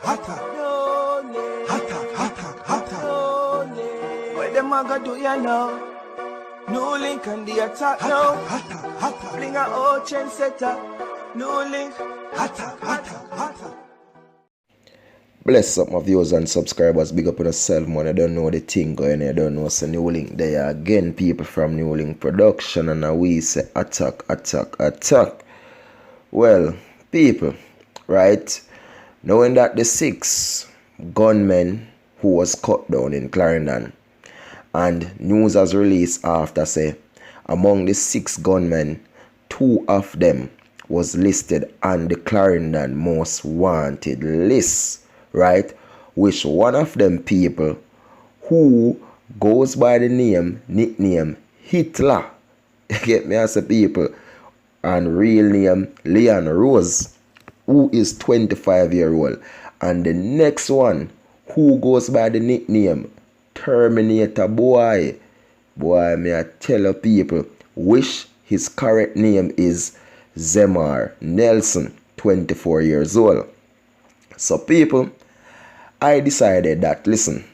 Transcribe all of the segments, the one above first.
What them a go do ya now? NEWLINK and the attack now. Bring a old chain setter. NEWLINK. Bless up my viewers and subscribers. Big up on yourself, man. I don't know the thing going on. I don't know. So NEWLINK there again, people from NEWLINK production, and now we say attack. Well, people, right? Knowing that the 6 gunmen who was cut down in Clarendon, and news has released after say among the 6 gunmen, 2 of them was listed on the Clarendon most wanted list, right? Which one of them people who goes by the nickname Hitler, get me as a people, and real name Leon Rose, who is 25-year-old, and the next one who goes by the nickname TERMINAT0R. Boy, may I tell you people, which his correct name is Zemar Nelson, 24 years old. So people, I decided that, listen,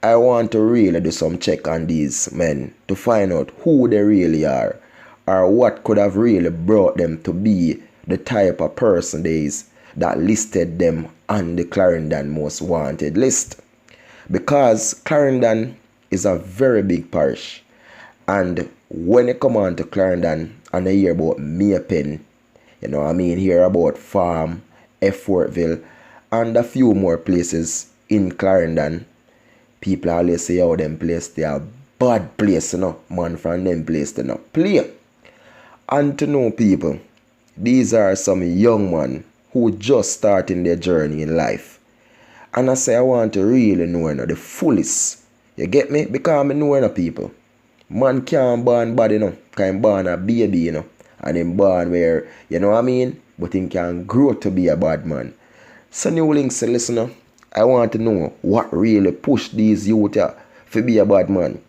I want to really do some check on these men to find out who they really are, or what could have really brought them to be the type of person that listed them on the Clarendon most wanted list. Because Clarendon is a very big parish, and when you come on to Clarendon and you hear about Maypen, you know what I mean, hear about Farm, Effortville, and a few more places in Clarendon, people always say, oh, them place they are bad place, you know, man from them place they not play. And to know people, these are some young men who just starting their journey in life. And I say I want to really know the fullest. You get me? Because I know people. Man can't born bad, you know. Can born a baby, you know. And him born where, you know what I mean? But he can grow to be a bad man. So NEWLINK say, listen, I want to know what really pushed these youth to be a bad man.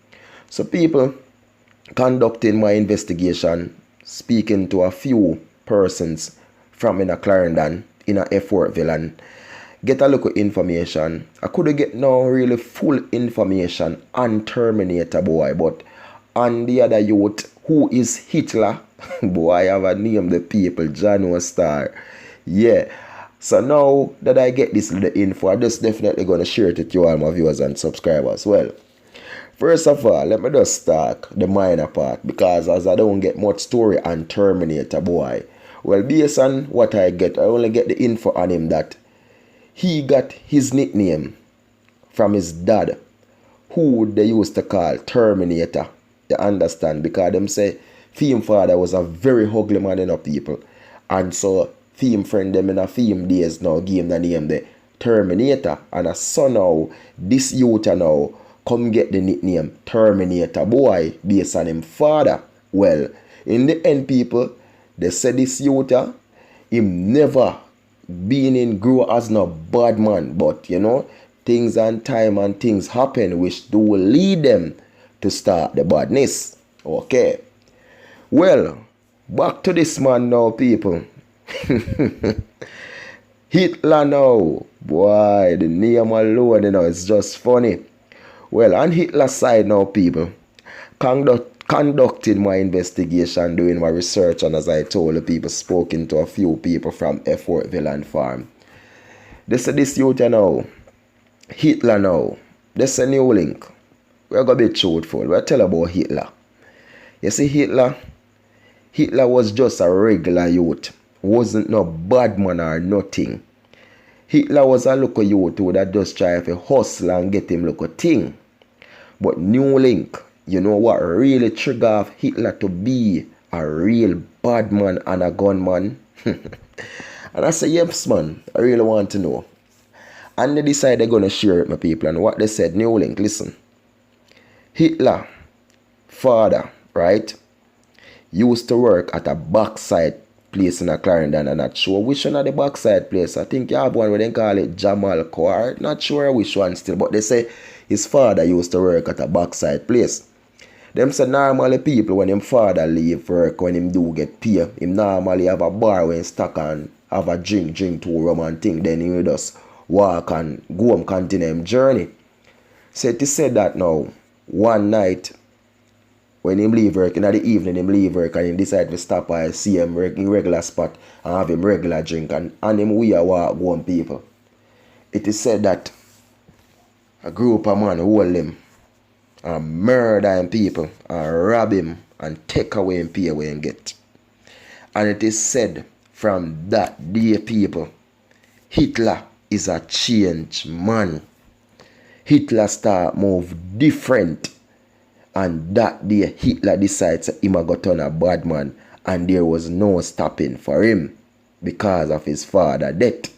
So people, conducting my investigation, speaking to a few persons from in a Clarendon, in a Effortville, and get a look at information. I couldn't get no really full information on TERMINAT0R, but on the other youth, who is Hitler, boy, I have a name the people, John Star. Yeah. So now that I get this little info, I'm just definitely going to share it with you all my viewers and subscribers. Well, first of all, let me just start the minor part, because as I don't get much story on TERMINAT0R. Well, based on what I get, I only get the info on him that he got his nickname from his dad, who they used to call Terminator. You understand? Because them say Theme father was a very ugly man in people. And so Theme friend them in a Theme days now give him the name the Terminator. And so now this youth now come get the nickname Terminator0R based on him father. Well, in the end people, they say this youth him never been in grow as no bad man, but you know, things and time and things happen which do lead them to start the badness. Okay. Well, back to this man now, people. Hitler now. Boy, the name alone, you know, it's just funny. Well, on Hitler's side now, people, conducting my investigation, doing my research, and as I told the people, spoken to a few people from Effortville and Farm. They say this youth now, Hitler now, they say NEWLINK. We're going to be truthful. We'll tell about Hitler. You see, Hitler was just a regular youth. Wasn't no bad man or nothing. Hitler was a local youth who that just try to hustle and get him local thing. But NEWLINK, you know what really triggered Hitler to be a real bad man and a gunman? And I say, yes, man, I really want to know. And they decided they're going to share it with my people. And what they said, NEWLINK, listen. Hitler, father, right, used to work at a backside place in a Clarendon. I'm not sure which one of the backside place. I think you have one where they call it Jamal Court. Not sure which one still. But they say his father used to work at a backside place. Them say normally people when him father leave work, when him do get paid, him normally have a bar when stock and have a drink to rum and thing. Then he will just walk and go and continue him journey. So it is said that now, one night, when him leave work, in the evening him leave work and him decide to stop by see him in regular spot and have him regular drink and him we a walk go on people. It is said that a group of man hold him and murder him people and rob him and take away him pay away and get. And it is said from that day people, Hitler is a changed man. Hitler start move different. And that day Hitler decides him a got on a bad man and there was no stopping for him because of his father death.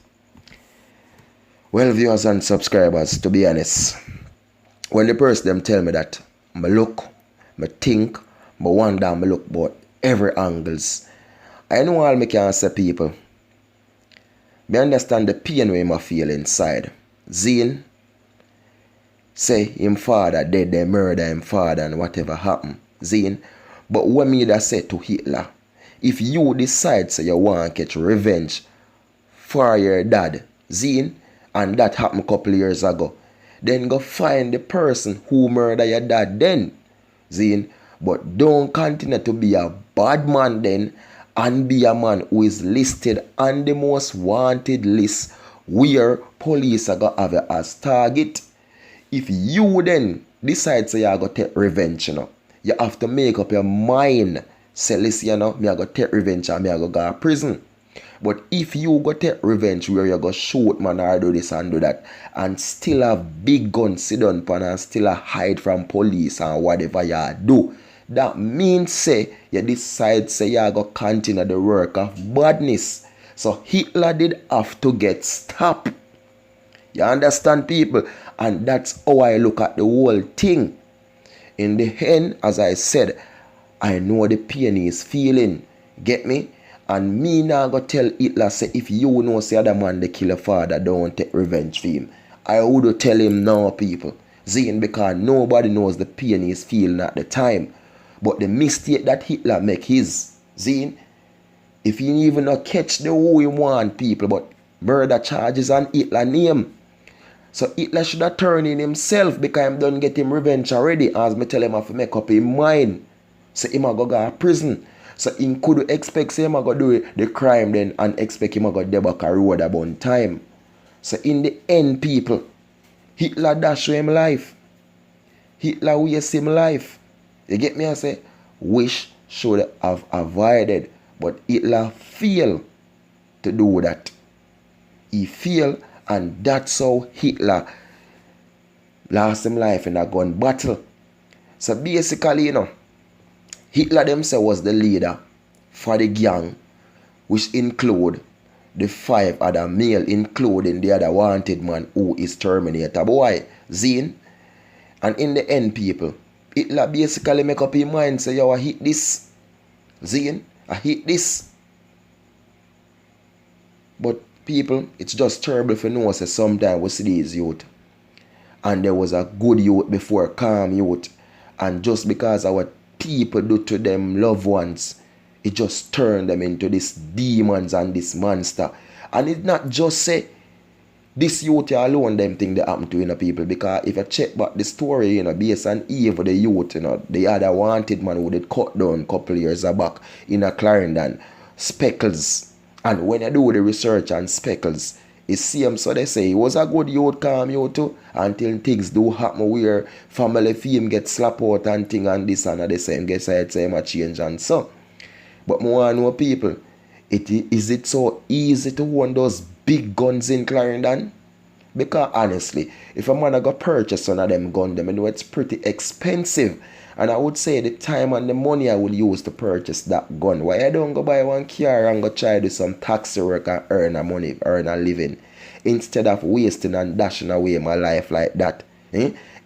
Well, viewers and subscribers, to be honest, when the person them tell me that, I look, I think, I wonder, I look about every angles. I know all me can say people. I understand the pain we I feel inside. Zine say him father dead, they murder him father and whatever happened. Zine. But what me that say to Hitler, if you decide say you want to catch revenge for your dad, Zine, and that happened a couple of years ago, then go find the person who murdered your dad then, Zine. But don't continue to be a bad man then and be a man who is listed on the most wanted list where police are going to have you as target. If you then decide say you are going to take revenge, you know, you have to make up your mind. Say, listen, you know, me are going to take revenge and me are going to go to prison. But if you go take revenge where you go shoot man or do this and do that and still have big guns sit down pan and still hide from police and whatever you do, that means say you decide say you go continue the work of badness. So Hitler did have to get stopped. You understand people? And that's how I look at the whole thing. In the end, as I said, I know the pain he is feeling. Get me? And me now go tell Hitler say if you know say other man they kill a father, don't take revenge for him. I would tell him now people. Zine, because nobody knows the pain he is feeling at the time. But the mistake that Hitler make is, Zine, if he even not catch the who he want people, but murder charges on Hitler name. So Hitler should have turned in himself because he done get him revenge already. As me tell him I have to make up his mind. So he might go to prison. So he could expect say he might go do the crime then and expect him to go there back a road about time. So in the end people, Hitler dash him life. Hitler waste him life. You get me? I say, wish should have avoided. But Hitler failed to do that. He failed, and that's how Hitler lost his life in a gun battle. So basically, you know, Hitler himself was the leader for the gang, which include the 5 other male, including the other wanted man who is TERMINAT0R, Zine. And in the end, people, Hitler basically make up his mind, say, yo, I hit this. Zine, I hit this. But people, it's just terrible for know, say, sometimes we see these youth. And there was a good youth before calm youth. And just because of what people do to them loved ones, it just turned them into these demons and this monster. And it's not just say, this youth alone them thing that happen to, you know, people, because if you check back the story, you know, based on evil the youth, you know, the other wanted man who did cut down a couple of years back in a Clarendon, Speckles. And when you do the research on Speckles, it seems so they say he was a good youth, calm youth too, until things do happen where family fame get slapped out and thing and this and the same get said say a change and so. But more and more people, is it so easy to own those big guns in Clarendon? Because honestly, if a man go purchase one of them guns, I know it's pretty expensive. And I would say the time and the money I will use to purchase that gun, why I don't go buy one car and go try to do some taxi work and earn a money, earn a living, instead of wasting and dashing away my life like that.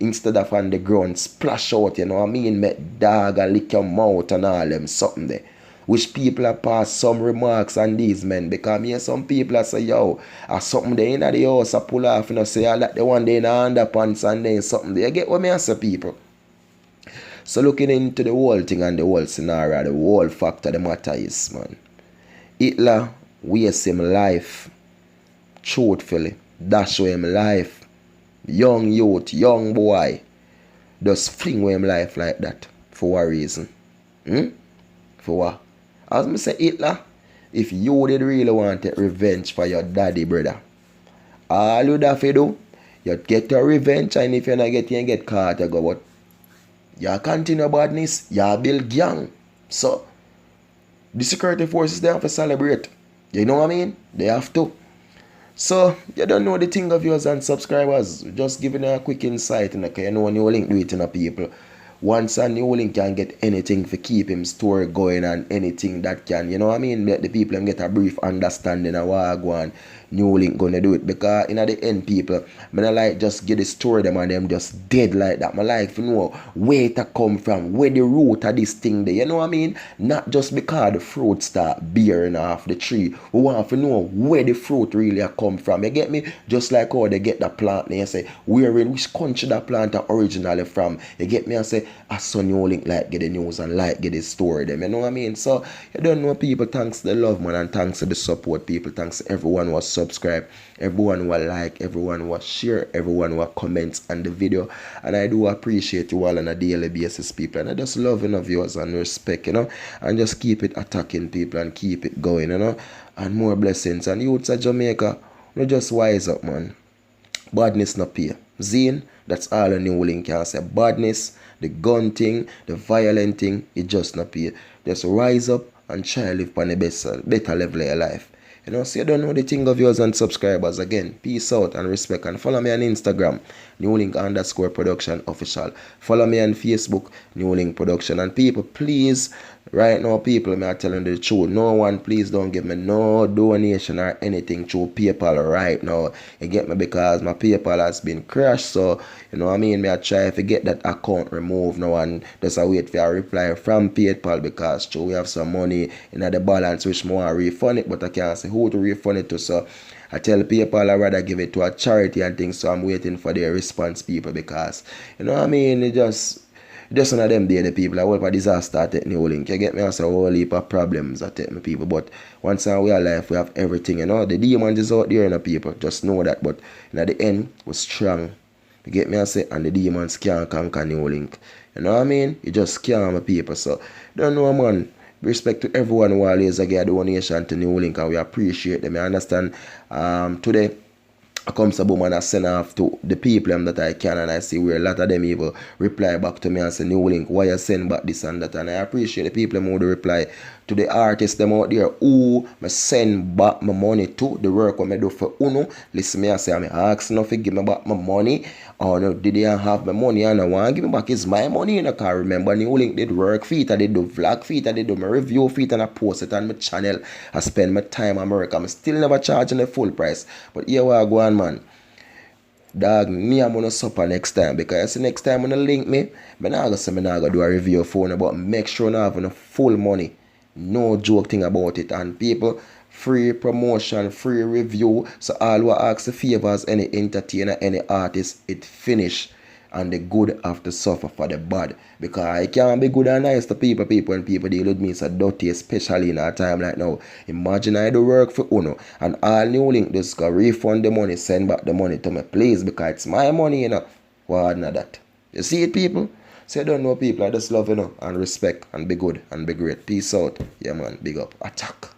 Instead of on the ground splash out, you know what I mean, make dog and lick your mouth and all them something there. Which people have passed some remarks on these men, because me and some people are say, yo, something there in the house I pull off, you know, say I like the one day in the underpants and then something there. You get what me I say, people? So looking into the whole thing and the whole scenario, the whole fact of the matter is, man, Hitler wastes his life, truthfully, dash away him life. Young youth, young boy, just fling away him life like that. For what reason? For what? As me say Hitler, if you did really want to take revenge for your daddy, brother, all you have to do, you get your revenge, and if you're not getting, you get caught, you go, but you continue badness, you build gang. So, the security forces, they have to celebrate. You know what I mean? They have to. So, you don't know the thing of yours and subscribers. Just giving a quick insight, and you know NEWLINK do it in people. Once a NEWLINK can get anything to keep him story going and anything that can, you know what I mean? Let the people get a brief understanding of what go on. NEWLINK gonna do it. Because in the end, people, I don't like just get the story them and them just dead like that. I like to know where it come from, where the root of this thing there. You know what I mean? Not just because the fruit start bearing off the tree. We want to know where the fruit really come from. You get me? Just like how they get the plant and you say, where in which country that plant originally from. You get me? I say, I saw NEWLINK like get the news and like get the story them. You know what I mean? So you don't know people, thanks to the love man and thanks to the support people, thanks to everyone who subscribe, everyone who like, everyone who share, everyone who comments on the video. And I do appreciate you all on a daily basis, people. And I just love enough viewers and respect, you know, and just keep it attacking people and keep it going, you know, and more blessings. And youths of Jamaica, you just wise up, man. Badness not pay. Zine, that's all a NEWLINK can say. Badness, the gun thing, the violent thing, it just not pay. Just rise up and try to live on the better level of your life. You know, so you don't know the thing of yours and subscribers. Again, peace out and respect. And follow me on Instagram, NEWLINK_production official. Follow me on Facebook, NEWLINK production. And people, please, right now, people, I'm telling the truth. No one, please don't give me no donation or anything through PayPal right now. You get me? Because my PayPal has been crashed. So, you know what I mean? I try to get that account removed now and just wait for a reply from PayPal because true, we have some money in the balance which more I refund it, but I can't say who to refund it to. So I tell people I'd rather give it to a charity and things, so I'm waiting for their response, people, because you know what I mean, it just one of them day the people I hope a disaster at NEWLINK. You get me? I say a whole heap of problems at me people, but once in our life we have everything, you know. The demons is out there, you know, people. Just know that, but in the end we're strong. You get me? I say, and the demons can't conquer NEWLINK. You know what I mean? You just can't, my people. So don't know, man. Respect to everyone who always give a donation to NEWLINK, and we appreciate them. I understand. Today I come to boom and I send off to the people that I can, and I see where a lot of them even reply back to me and say, NEWLINK, why you send back this and that? And I appreciate the people who do reply to the artists them out there who me send back my money to the work what I do for Uno. Listen me, I say I'm asking if you give me back my money, or no, did they have my money and I want to give me back is my money. And I can't remember NEWLINK did work feet, I did do vlog feet, I did do my review feet, and I post it on my channel. I spend my time in America. I'm still never charging the full price. But here we go on, man. Dog, me I'm gonna suffer next time, because next time when you link me, I'm not gonna do a review phone, but make sure I have enough full money. No joke thing about it. And people, free promotion, free review. So all who ask the favors, any entertainer, any artist, it finish. And the good have to suffer for the bad. Because I can't be good and nice to people when people deal with me so dirty, especially in a time like now. Imagine I do work for Uno and all NEWLINK just go refund the money, send back the money to me, please, because it's my money, you know. What not that? You see it, people? So you don't know, people, I just love, you know, and respect and be good and be great. Peace out. Yeah, man, big up. Attack.